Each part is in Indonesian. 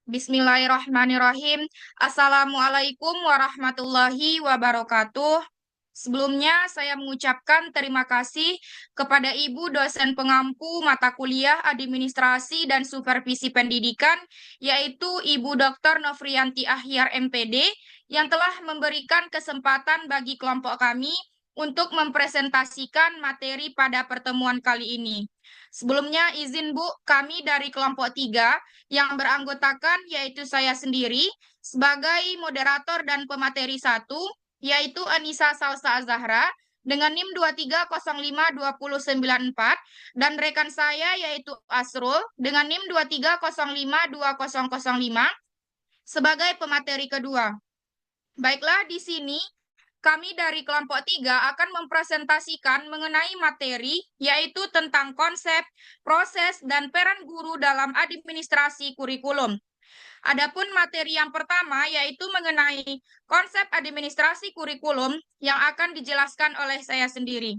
Bismillahirrahmanirrahim. Assalamualaikum warahmatullahi wabarakatuh. Sebelumnya, saya mengucapkan terima kasih kepada Ibu dosen pengampu mata kuliah Administrasi dan Supervisi Pendidikan, yaitu Ibu Dr. Nofriyanti Ahyar MPD, yang telah memberikan kesempatan bagi kelompok kami untuk mempresentasikan materi pada pertemuan kali ini. Sebelumnya, izin Bu, kami dari kelompok 3 yang beranggotakan yaitu saya sendiri sebagai moderator dan pemateri 1, yaitu Anissa Salsa Azahra dengan NIM 2305294 dan rekan saya yaitu Asrul dengan NIM 2305205 sebagai pemateri kedua. Baiklah, di sini kami dari kelompok 3 akan mempresentasikan mengenai materi, yaitu tentang konsep, proses, dan peran guru dalam administrasi kurikulum. Adapun materi yang pertama yaitu mengenai konsep administrasi kurikulum yang akan dijelaskan oleh saya sendiri.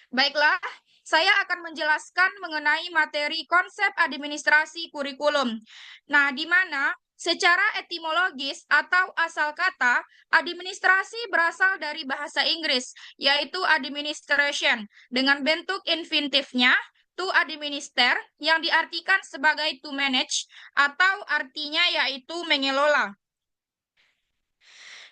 Baiklah, saya akan menjelaskan mengenai materi konsep administrasi kurikulum. Nah, di mana secara etimologis atau asal kata, administrasi berasal dari bahasa Inggris, yaitu administration, dengan bentuk infinitifnya, to administer, yang diartikan sebagai to manage, atau artinya yaitu mengelola.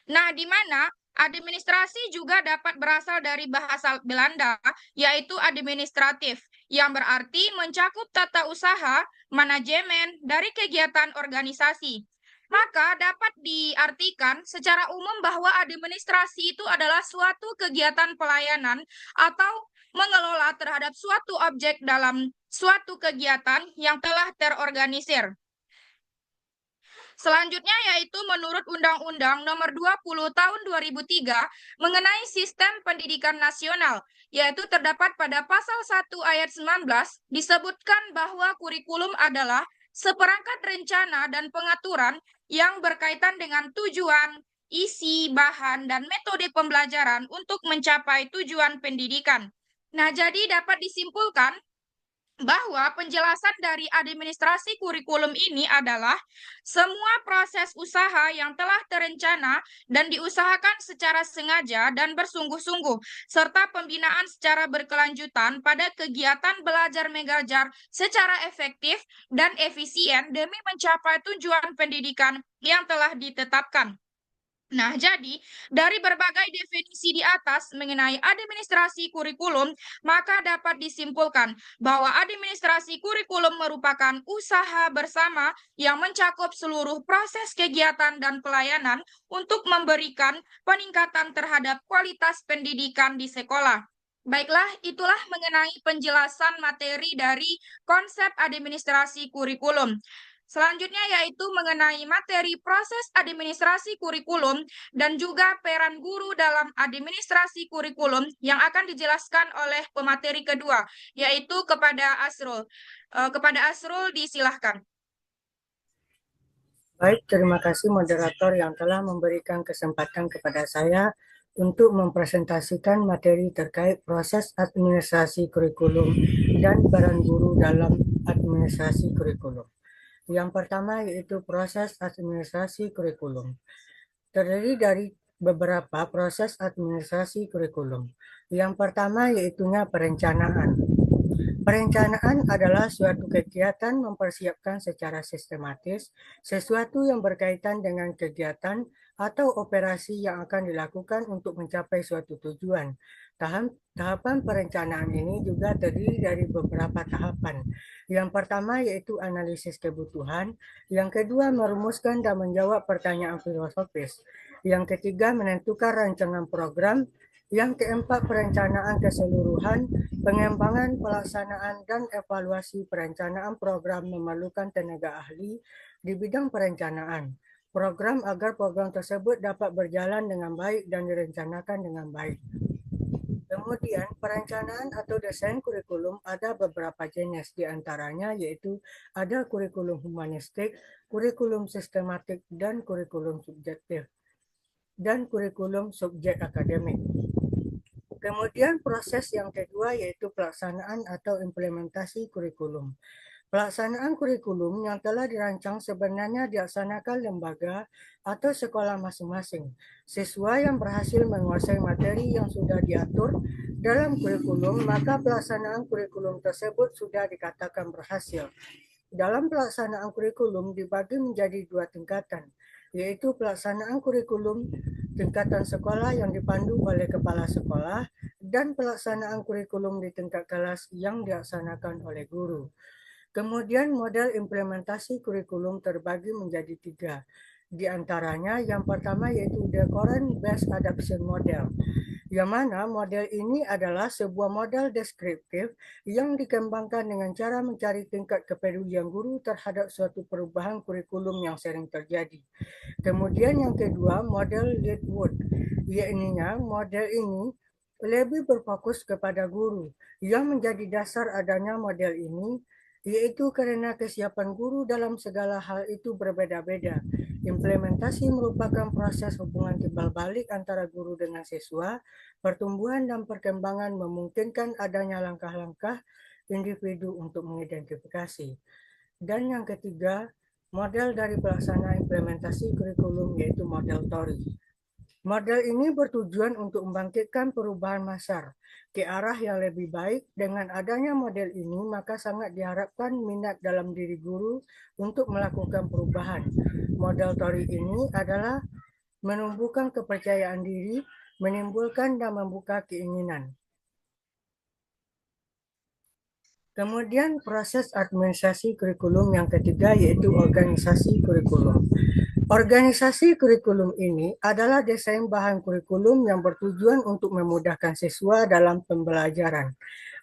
Nah, di mana administrasi juga dapat berasal dari bahasa Belanda, yaitu administratif, yang berarti mencakup tata usaha, manajemen dari kegiatan organisasi. Maka dapat diartikan secara umum bahwa administrasi itu adalah suatu kegiatan pelayanan atau mengelola terhadap suatu objek dalam suatu kegiatan yang telah terorganisir. Selanjutnya yaitu menurut Undang-Undang Nomor 20 Tahun 2003 mengenai Sistem Pendidikan Nasional, yaitu terdapat pada pasal 1 ayat 19 disebutkan bahwa kurikulum adalah seperangkat rencana dan pengaturan yang berkaitan dengan tujuan, isi, bahan, dan metode pembelajaran untuk mencapai tujuan pendidikan. Nah, jadi dapat disimpulkan bahwa penjelasan dari administrasi kurikulum ini adalah semua proses usaha yang telah terencana dan diusahakan secara sengaja dan bersungguh-sungguh, serta pembinaan secara berkelanjutan pada kegiatan belajar mengajar secara efektif dan efisien demi mencapai tujuan pendidikan yang telah ditetapkan. Nah, jadi dari berbagai definisi di atas mengenai administrasi kurikulum, maka dapat disimpulkan bahwa administrasi kurikulum merupakan usaha bersama yang mencakup seluruh proses kegiatan dan pelayanan untuk memberikan peningkatan terhadap kualitas pendidikan di sekolah. Baiklah, itulah mengenai penjelasan materi dari konsep administrasi kurikulum. Selanjutnya yaitu mengenai materi proses administrasi kurikulum dan juga peran guru dalam administrasi kurikulum yang akan dijelaskan oleh pemateri kedua, yaitu kepada Asrul. Kepada Asrul disilahkan. Baik, terima kasih moderator yang telah memberikan kesempatan kepada saya untuk mempresentasikan materi terkait proses administrasi kurikulum dan peran guru dalam administrasi kurikulum. Yang pertama yaitu proses administrasi kurikulum. Terdiri dari beberapa proses administrasi kurikulum. Yang pertama yaitunya perencanaan. Perencanaan adalah suatu kegiatan mempersiapkan secara sistematis sesuatu yang berkaitan dengan kegiatan atau operasi yang akan dilakukan untuk mencapai suatu tujuan. Tahapan perencanaan ini juga terdiri dari beberapa tahapan. Yang pertama yaitu analisis kebutuhan, yang kedua merumuskan dan menjawab pertanyaan filosofis, yang ketiga menentukan rancangan program, yang keempat perencanaan keseluruhan, pengembangan, pelaksanaan, dan evaluasi perencanaan program memerlukan tenaga ahli di bidang perencanaan program agar program tersebut dapat berjalan dengan baik dan direncanakan dengan baik. Kemudian, perencanaan atau desain kurikulum ada beberapa jenis, di antaranya yaitu ada kurikulum humanistik, kurikulum sistematik, dan kurikulum subjektif, dan kurikulum subjek akademik. Kemudian proses yang kedua yaitu pelaksanaan atau implementasi kurikulum. Pelaksanaan kurikulum yang telah dirancang sebenarnya dilaksanakan lembaga atau sekolah masing-masing. Siswa yang berhasil menguasai materi yang sudah diatur dalam kurikulum, maka pelaksanaan kurikulum tersebut sudah dikatakan berhasil. Dalam pelaksanaan kurikulum dibagi menjadi dua tingkatan, yaitu pelaksanaan kurikulum tingkatan sekolah yang dipandu oleh kepala sekolah dan pelaksanaan kurikulum di tingkat kelas yang dilaksanakan oleh guru. Kemudian model implementasi kurikulum terbagi menjadi tiga. Di antaranya yang pertama yaitu the current based adoption model, yang mana model ini adalah sebuah model deskriptif yang dikembangkan dengan cara mencari tingkat kepedulian guru terhadap suatu perubahan kurikulum yang sering terjadi. Kemudian yang kedua, model Leadwood, yaitu model ini lebih berfokus kepada guru. Yang menjadi dasar adanya model ini yaitu karena kesiapan guru dalam segala hal itu berbeda-beda. Implementasi merupakan proses hubungan timbal balik antara guru dengan siswa. Pertumbuhan dan perkembangan memungkinkan adanya langkah-langkah individu untuk mengidentifikasi. Dan yang ketiga, model dari pelaksana implementasi kurikulum yaitu model TORI. Model ini bertujuan untuk membangkitkan perubahan masar ke arah yang lebih baik. Dengan adanya model ini, maka sangat diharapkan minat dalam diri guru untuk melakukan perubahan. Model TORI ini adalah menumbuhkan kepercayaan diri, menimbulkan dan membuka keinginan. Kemudian proses administrasi kurikulum yang ketiga yaitu organisasi kurikulum. Organisasi kurikulum ini adalah desain bahan kurikulum yang bertujuan untuk memudahkan siswa dalam pembelajaran,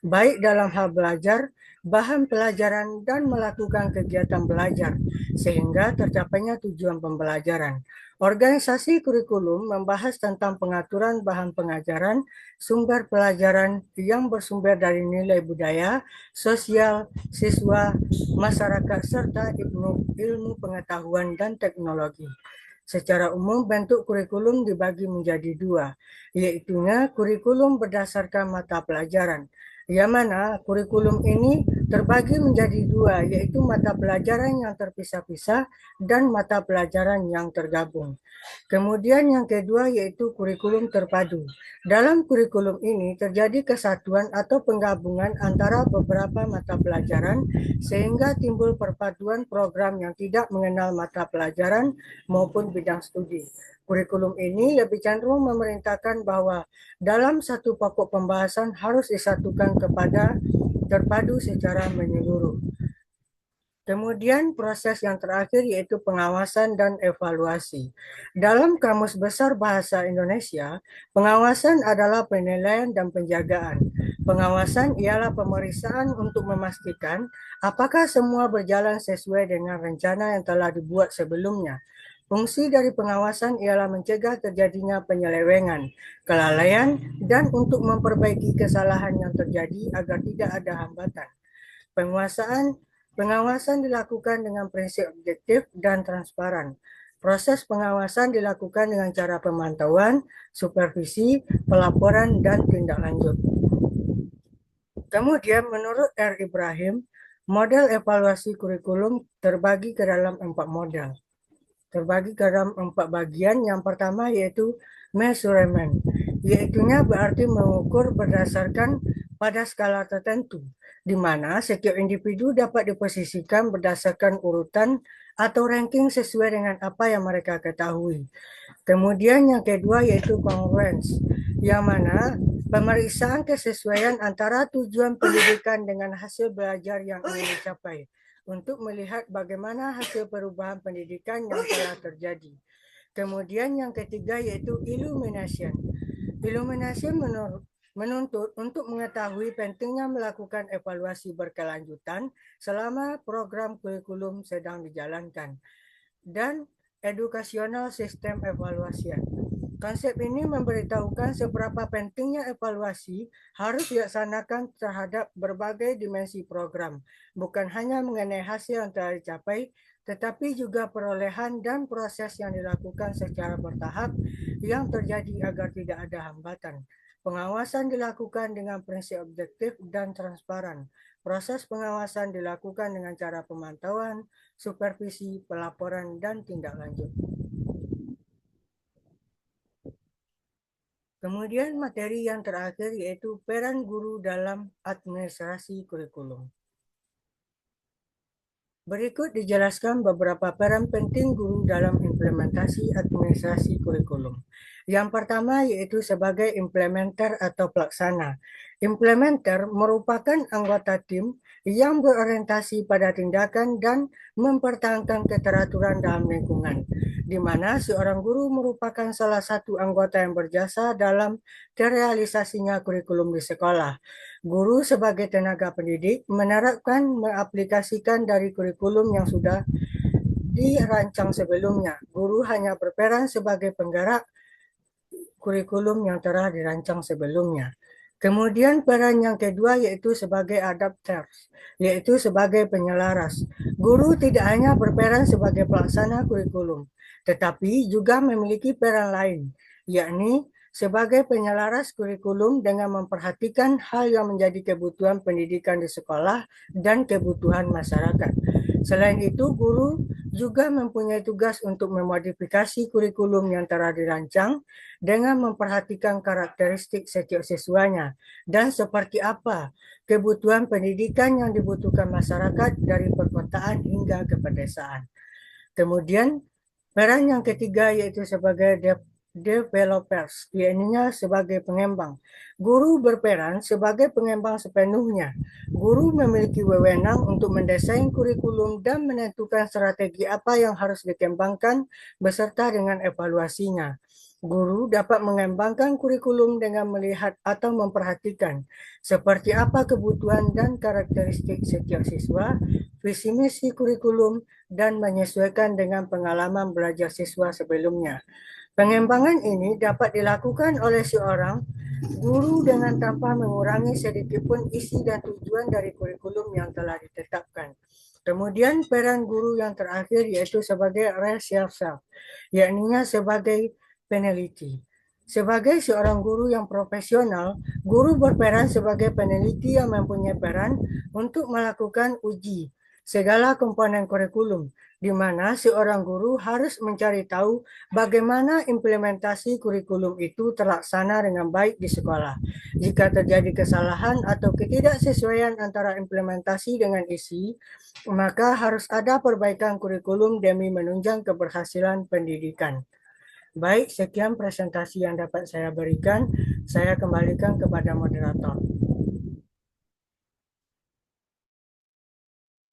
baik dalam hal belajar, bahan pelajaran, dan melakukan kegiatan belajar, sehingga tercapainya tujuan pembelajaran. Organisasi kurikulum membahas tentang pengaturan bahan pengajaran, sumber pelajaran yang bersumber dari nilai budaya, sosial, siswa, masyarakat, serta ilmu pengetahuan dan teknologi. Secara umum, bentuk kurikulum dibagi menjadi dua, yaitu kurikulum berdasarkan mata pelajaran, yang mana kurikulum ini terbagi menjadi dua, yaitu mata pelajaran yang terpisah-pisah dan mata pelajaran yang tergabung. Kemudian yang kedua yaitu kurikulum terpadu. Dalam kurikulum ini terjadi kesatuan atau penggabungan antara beberapa mata pelajaran sehingga timbul perpaduan program yang tidak mengenal mata pelajaran maupun bidang studi. Kurikulum ini lebih cenderung memerintahkan bahwa dalam satu pokok pembahasan harus disatukan kepada terpadu secara menyeluruh. Kemudian proses yang terakhir yaitu pengawasan dan evaluasi. Dalam Kamus Besar Bahasa Indonesia, pengawasan adalah penilaian dan penjagaan. Pengawasan ialah pemeriksaan untuk memastikan apakah semua berjalan sesuai dengan rencana yang telah dibuat sebelumnya. Fungsi dari pengawasan ialah mencegah terjadinya penyelewengan, kelalaian, dan untuk memperbaiki kesalahan yang terjadi agar tidak ada hambatan. Pengawasan dilakukan dengan prinsip objektif dan transparan. Proses pengawasan dilakukan dengan cara pemantauan, supervisi, pelaporan, dan tindak lanjut. Kemudian menurut R. Ibrahim, model evaluasi kurikulum terbagi ke dalam 4 model. Terbagi ke dalam 4 bagian. Yang pertama yaitu measurement, yaitunya berarti mengukur berdasarkan pada skala tertentu, di mana setiap individu dapat diposisikan berdasarkan urutan atau ranking sesuai dengan apa yang mereka ketahui. Kemudian yang kedua yaitu congruence, yang mana pemeriksaan kesesuaian antara tujuan pendidikan dengan hasil belajar yang ingin dicapai untuk melihat bagaimana hasil perubahan pendidikan yang telah terjadi. Kemudian yang ketiga yaitu illumination. Illumination menuntut untuk mengetahui pentingnya melakukan evaluasi berkelanjutan selama program kurikulum sedang dijalankan. Dan educational system evaluation. Konsep ini memberitahukan seberapa pentingnya evaluasi harus dilaksanakan terhadap berbagai dimensi program, bukan hanya mengenai hasil yang telah dicapai, tetapi juga perolehan dan proses yang dilakukan secara bertahap yang terjadi agar tidak ada hambatan. Pengawasan dilakukan dengan prinsip objektif dan transparan. Proses pengawasan dilakukan dengan cara pemantauan, supervisi, pelaporan, dan tindak lanjut. Kemudian materi yang terakhir yaitu peran guru dalam administrasi kurikulum. Berikut dijelaskan beberapa peran penting guru dalam implementasi administrasi kurikulum. Yang pertama yaitu sebagai implementer atau pelaksana. Implementer merupakan anggota tim yang berorientasi pada tindakan dan mempertahankan keteraturan dalam lingkungan, di mana seorang guru merupakan salah satu anggota yang berjasa dalam terrealisasinya kurikulum di sekolah. Guru sebagai tenaga pendidik menerapkan, mengaplikasikan dari kurikulum yang sudah dirancang sebelumnya. Guru hanya berperan sebagai penggerak kurikulum yang telah dirancang sebelumnya. Kemudian peran yang kedua yaitu sebagai adapter, yaitu sebagai penyelaras. Guru tidak hanya berperan sebagai pelaksana kurikulum, tetapi juga memiliki peran lain, yakni sebagai penyelaras kurikulum dengan memperhatikan hal yang menjadi kebutuhan pendidikan di sekolah dan kebutuhan masyarakat. Selain itu, guru juga mempunyai tugas untuk memodifikasi kurikulum yang telah dirancang dengan memperhatikan karakteristik setiap siswanya dan seperti apa kebutuhan pendidikan yang dibutuhkan masyarakat dari perkotaan hingga ke pedesaan. Kemudian, peran yang ketiga yaitu sebagai developers, yaitu sebagai pengembang. Guru berperan sebagai pengembang sepenuhnya. Guru memiliki wewenang untuk mendesain kurikulum dan menentukan strategi apa yang harus dikembangkan beserta dengan evaluasinya. Guru dapat mengembangkan kurikulum dengan melihat atau memperhatikan seperti apa kebutuhan dan karakteristik setiap siswa, visi misi kurikulum, dan menyesuaikan dengan pengalaman belajar siswa sebelumnya. Pengembangan ini dapat dilakukan oleh seorang guru dengan tanpa mengurangi sedikitpun isi dan tujuan dari kurikulum yang telah ditetapkan. Kemudian peran guru yang terakhir yaitu sebagai researcher, yakni sebagai peneliti. Sebagai seorang guru yang profesional, guru berperan sebagai peneliti yang mempunyai peran untuk melakukan uji segala komponen kurikulum, di mana seorang guru harus mencari tahu bagaimana implementasi kurikulum itu terlaksana dengan baik di sekolah. Jika terjadi kesalahan atau ketidaksesuaian antara implementasi dengan isi, maka harus ada perbaikan kurikulum demi menunjang keberhasilan pendidikan. Baik, sekian presentasi yang dapat saya berikan. Saya kembalikan kepada moderator.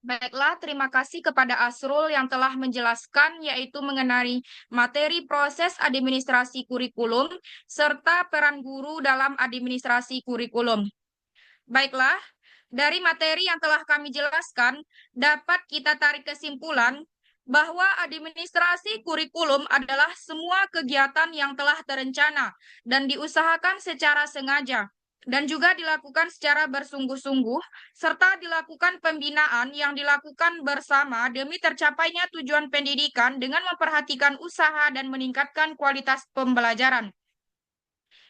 Baiklah, terima kasih kepada Asrul yang telah menjelaskan yaitu mengenai materi proses administrasi kurikulum serta peran guru dalam administrasi kurikulum. Baiklah, dari materi yang telah kami jelaskan, dapat kita tarik kesimpulan bahwa administrasi kurikulum adalah semua kegiatan yang telah terencana dan diusahakan secara sengaja dan juga dilakukan secara bersungguh-sungguh, serta dilakukan pembinaan yang dilakukan bersama demi tercapainya tujuan pendidikan dengan memperhatikan usaha dan meningkatkan kualitas pembelajaran.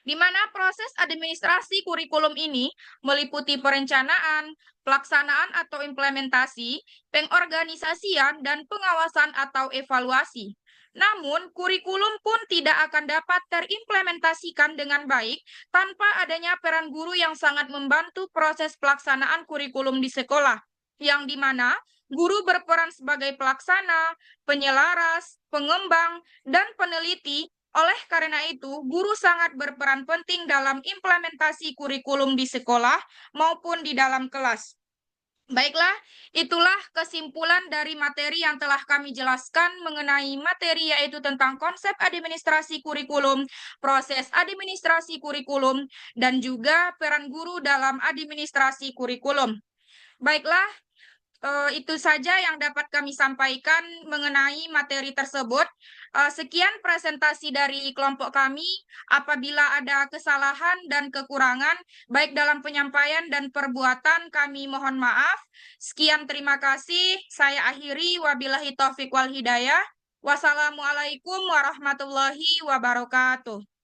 Di mana proses administrasi kurikulum ini meliputi perencanaan, pelaksanaan atau implementasi, pengorganisasian, dan pengawasan atau evaluasi. Namun, kurikulum pun tidak akan dapat terimplementasikan dengan baik tanpa adanya peran guru yang sangat membantu proses pelaksanaan kurikulum di sekolah, yang di mana guru berperan sebagai pelaksana, penyelaras, pengembang, dan peneliti. Oleh karena itu, guru sangat berperan penting dalam implementasi kurikulum di sekolah maupun di dalam kelas. Baiklah, itulah kesimpulan dari materi yang telah kami jelaskan mengenai materi yaitu tentang konsep administrasi kurikulum, proses administrasi kurikulum, dan juga peran guru dalam administrasi kurikulum. Baiklah, itu saja yang dapat kami sampaikan mengenai materi tersebut. Sekian presentasi dari kelompok kami. Apabila ada kesalahan dan kekurangan, baik dalam penyampaian dan perbuatan, kami mohon maaf. Sekian, terima kasih. Saya akhiri. Wabillahi taufiq wal hidayah. Wassalamualaikum warahmatullahi wabarakatuh.